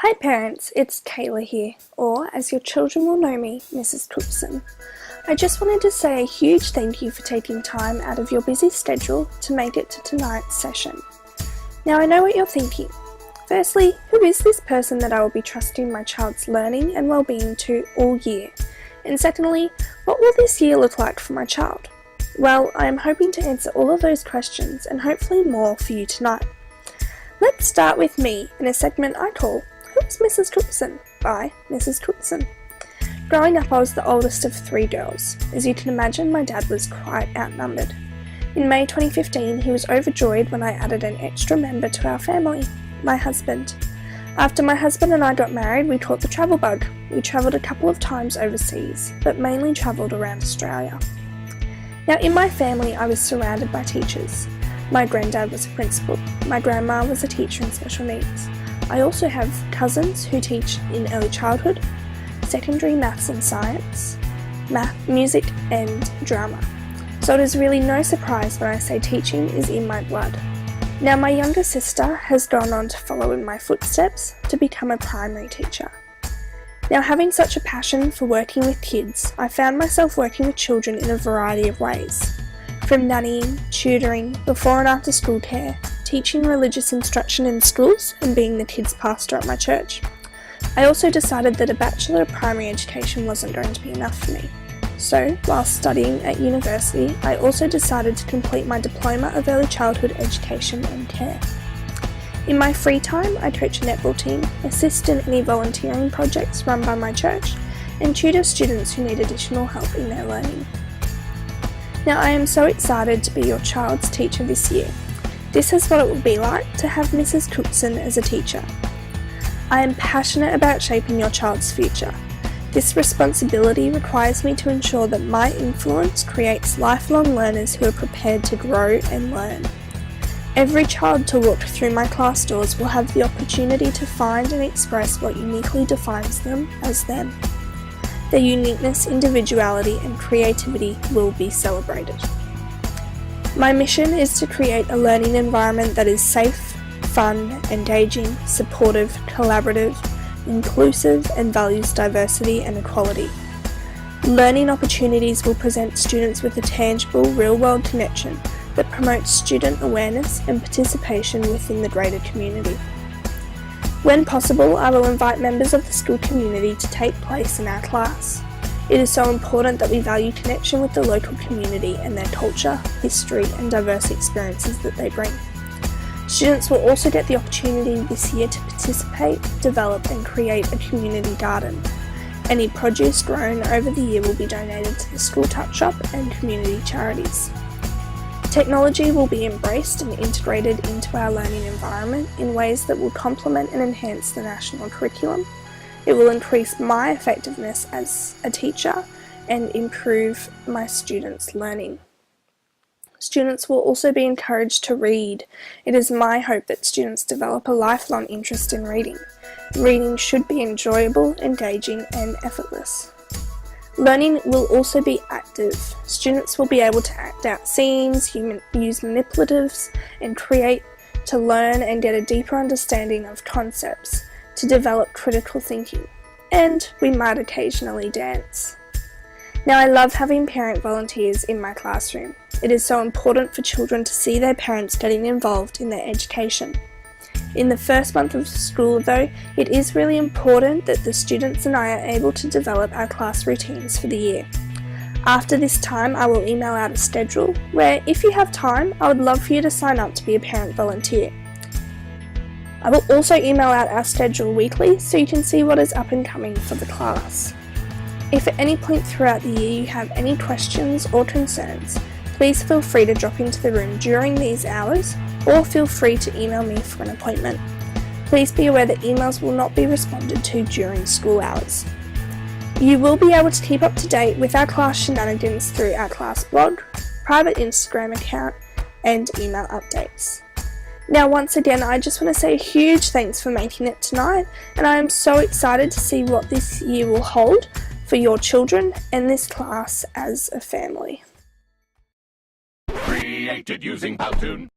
Hi parents, it's Kayla here, or as your children will know me, Mrs. Cuckson. I just wanted to say a huge thank you for taking time out of your busy schedule to make it to tonight's session. Now I know what you're thinking. Firstly, who is this person that I will be trusting my child's learning and well-being to all year? And secondly, what will this year look like for my child? Well, I am hoping to answer all of those questions and hopefully more for you tonight. Let's start with me in a segment I call Who's Mrs. Cuckson? By Mrs. Cuckson. Growing up, I was the oldest of 3 girls. As you can imagine, my dad was quite outnumbered. In May 2015, he was overjoyed when I added an extra member to our family, my husband. After my husband and I got married, we caught the travel bug. We travelled a couple of times overseas, but mainly travelled around Australia. Now, in my family, I was surrounded by teachers. My granddad was a principal. My grandma was a teacher in special needs. I also have cousins who teach in early childhood, secondary maths and science, music and drama. So it is really no surprise when I say teaching is in my blood. Now my younger sister has gone on to follow in my footsteps to become a primary teacher. Now having such a passion for working with kids, I found myself working with children in a variety of ways. From nannying, tutoring, before and after school care, teaching religious instruction in schools and being the kids pastor at my church. I also decided that a Bachelor of Primary Education wasn't going to be enough for me. So, while studying at university, I also decided to complete my Diploma of Early Childhood Education and Care. In my free time, I coach a netball team, assist in any volunteering projects run by my church, and tutor students who need additional help in their learning. Now, I am so excited to be your child's teacher this year. This is what it will be like to have Mrs. Cuckson as a teacher. I am passionate about shaping your child's future. This responsibility requires me to ensure that my influence creates lifelong learners who are prepared to grow and learn. Every child to walk through my class doors will have the opportunity to find and express what uniquely defines them as them. Their uniqueness, individuality, and creativity will be celebrated. My mission is to create a learning environment that is safe, fun, engaging, supportive, collaborative, inclusive, and values diversity and equality. Learning opportunities will present students with a tangible, real-world connection that promotes student awareness and participation within the greater community. When possible, I will invite members of the school community to take place in our class. It is so important that we value connection with the local community and their culture, history, and diverse experiences that they bring. Students will also get the opportunity this year to participate, develop, and create a community garden. Any produce grown over the year will be donated to the school tuck shop and community charities. Technology will be embraced and integrated into our learning environment in ways that will complement and enhance the national curriculum. It will increase my effectiveness as a teacher and improve my students' learning. Students will also be encouraged to read. It is my hope that students develop a lifelong interest in reading. Reading should be enjoyable, engaging, and effortless. Learning will also be active. Students will be able to act out scenes, use manipulatives, and create to learn and get a deeper understanding of concepts, to develop critical thinking, and we might occasionally dance. Now, I love having parent volunteers in my classroom. It is so important for children to see their parents getting involved in their education. In the first month of school, though, it is really important that the students and I are able to develop our class routines for the year. After this time, I will email out a schedule where, if you have time, I would love for you to sign up to be a parent volunteer. I will also email out our schedule weekly so you can see what is up and coming for the class. If at any point throughout the year you have any questions or concerns, please feel free to drop into the room during these hours or feel free to email me for an appointment. Please be aware that emails will not be responded to during school hours. You will be able to keep up to date with our class shenanigans through our class blog, private Instagram account, and email updates. Now, once again, I just want to say a huge thanks for making it tonight, and I am so excited to see what this year will hold for your children and this class as a family. Created using Powtoon.